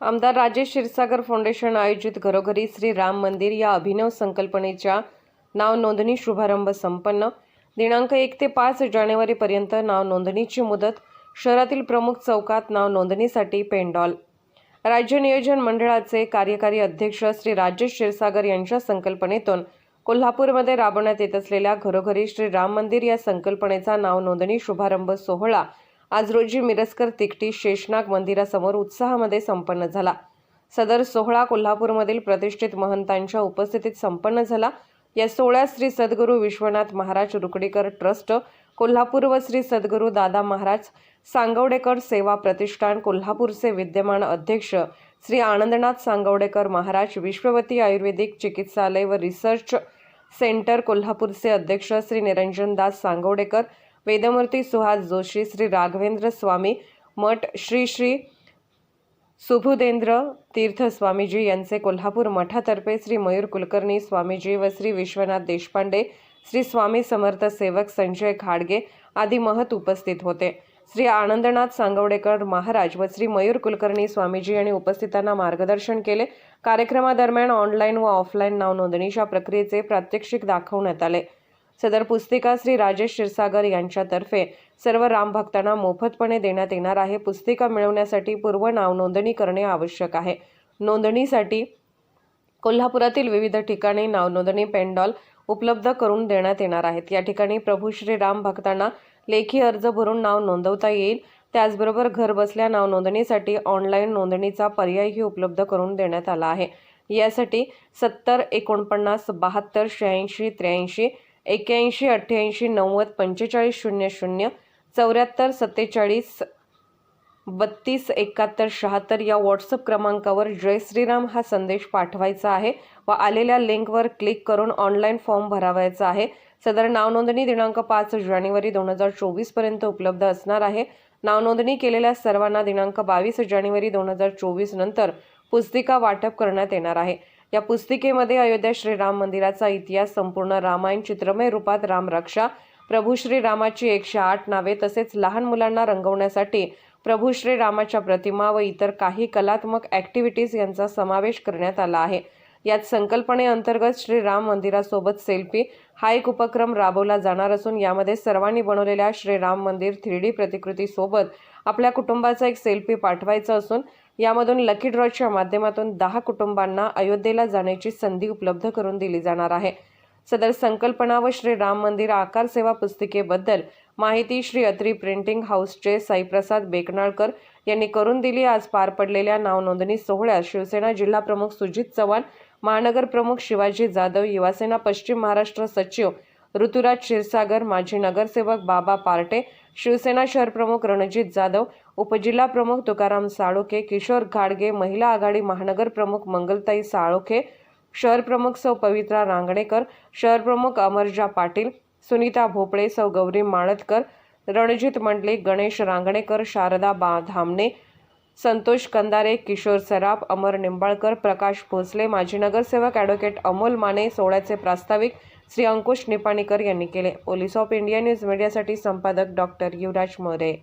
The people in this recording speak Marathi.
आमदार राजेश क्षीरसागर फाउंडेशन आयोजित घरोघरी श्री राम मंदिर या अभिनव संकल्पनेच्या नाव नोंदणी शुभारंभ संपन्न. दिनांक 1 ते 5 जानेवारीपर्यंत नाव नोंदणीची मुदत. शहरातील प्रमुख चौकात नाव नोंदणीसाठी पेंडॉल. राज्य नियोजन मंडळाचे कार्यकारी अध्यक्ष श्री राजेश क्षीरसागर यांच्या संकल्पनेतून कोल्हापूरमध्ये राबवण्यात येत असलेल्या घरोघरी श्री राम मंदिर या संकल्पनेचा नाव नोंदणी शुभारंभ सोहळा आज रोजी मिरजकर तिकटी शेषनाग मंदिरासमोर उत्साहामध्ये संपन्न झाला. सदर सोहळा कोल्हापूरमधील प्रतिष्ठित महंतांच्या उपस्थितीत संपन्न झाला. या सोहळ्यात श्री सद्गुरू विश्वनाथ महाराज रुकडीकर ट्रस्ट कोल्हापूर व श्री सद्गुरू दादा महाराज सांगवडेकर सेवा प्रतिष्ठान कोल्हापूरचे विद्यमान अध्यक्ष श्री आनंदनाथ सांगवडेकर महाराज विश्ववती आयुर्वेदिक चिकित्सालय व रिसर्च सेंटर कोल्हापूरचे अध्यक्ष श्री निरंजन दास सांगवडेकर, वेदमूर्ती सुहास जोशी, श्री राघवेंद्र स्वामी मठ, श्री श्री सुबुधेंद्र तीर्थ स्वामीजी यांचे कोल्हापूर मठातर्फे श्री मयूर कुलकर्णी स्वामीजी व श्री विश्वनाथ देशपांडे, श्री स्वामी समर्थ सेवक संजय खाडगे आदी महत उपस्थित होते. श्री आनंदनाथ सांगवडेकर महाराज व श्री मयूर कुलकर्णी स्वामीजी यांनी उपस्थितांना मार्गदर्शन केले. कार्यक्रमादरम्यान ऑनलाईन व ऑफलाईन नाव नोंदणीच्या प्रक्रियेचे प्रात्यक्षिक दाखवण्यात आले. सदर पुस्तिका श्री राजेश क्षीरसागर यांच्यातर्फे सर्व रामभक्तांना मोफतपणे देण्यात येणार आहे. पुस्तिका मिळवण्यासाठी पूर्व नाव नोंदणी करणे आवश्यक आहे. नोंदणीसाठी कोल्हापुरातील विविध ठिकाणी नाव नोंदणी पेंडॉल उपलब्ध करून देण्यात येणार आहेत. या ठिकाणी प्रभू श्री राम भक्तांना लेखी अर्ज भरून नाव नोंदवता येईल. त्याचबरोबर घर बसल्या नाव नोंदणीसाठी ऑनलाईन नोंदणीचा पर्यायही उपलब्ध करून देण्यात आला आहे. यासाठी 70 49 72 86 83 81 88 90 45 00 74 47 32 71 76 या व्हॉट्सअप क्रमांकावर जय श्रीराम हा संदेश पाठवायचा आहे व आलेल्या लिंकवर क्लिक करून ऑनलाईन फॉर्म भरावायचा आहे. सदर नाव नोंदणी दिनांक 5 जानेवारी 2024 पर्यंत उपलब्ध असणार आहे. नाव नोंदणी केलेल्या सर्वांना दिनांक 22 जानेवारी 2024 नंतर पुस्तिका वाटप करण्यात येणार आहे. या पुस्तिकेमध्ये अयोध्या श्रीराम मंदिराचा इतिहास, संपूर्ण रामायण चित्रमय रूपात रामरक्षा, प्रभू श्रीरामाची 108 नावे तसेच लहान मुलांना रंगवण्यासाठी प्रभू श्रीरामाच्या प्रतिमा व इतर काही कलात्मक ॲक्टिव्हिटीज यांचा समावेश करण्यात आला आहे. यात संकल्पनेअंतर्गत श्रीराम मंदिरासोबत सेल्फी हा एक उपक्रम राबवला जाणार असून यामध्ये सर्वांनी बनवलेल्या श्रीराम मंदिर 3D प्रतिकृती सोबत आपल्या कुटुंबाचा एक सेल्फी पाठवायचा असून यामधून लकी ड्रॉच्या माध्यमातून 10 कुटुंबांना अयोध्येला जाण्याची संधी उपलब्ध करून दिली जाणार आहे. सदर संकल्पना व श्री राम मंदिर आकार सेवा पुस्तिकेबद्दल माहिती श्री अत्री प्रिंटिंग हाऊसचे साईप्रसाद बेकनाळकर यांनी करून दिली. आज पार पडलेल्या नाव नोंदणी सोहळ्यात शिवसेना जिल्हा प्रमुख सुजित चव्हाण, महानगर प्रमुख शिवाजी जाधव, युवासेना पश्चिम महाराष्ट्र सचिव ऋतुराज क्षीरसागर, माजी नगरसेवक बाबा पार्टे, शिवसेना शहर प्रमुख रणजित जाधव, उपजिल्हा प्रमुख तुकाराम साळोखे, किशोर घाडगे, महिला आघाडी महानगर प्रमुख मंगलताई साळोखे, शहर प्रमुख सौ पवित्रा रांगणेकर, शहर प्रमुख अमरजा पाटील, सुनीता भोपळे, सौ गौरी माळतकर, रणजित मंडले, गणेश रांगणेकर, शारदा धामणे, संतोष कंदारे, किशोर सराफ, अमर निंबाळकर, प्रकाश भोसले, माजी नगरसेवक ॲडव्होकेट अमोल माने, सोहळ्याचे प्रास्ताविक श्री अंकुश निपाणीकर यांनी केले. पोलीस ऑफ इंडिया न्यूज मीडियासाठी संपादक डॉक्टर युवराज मोरे.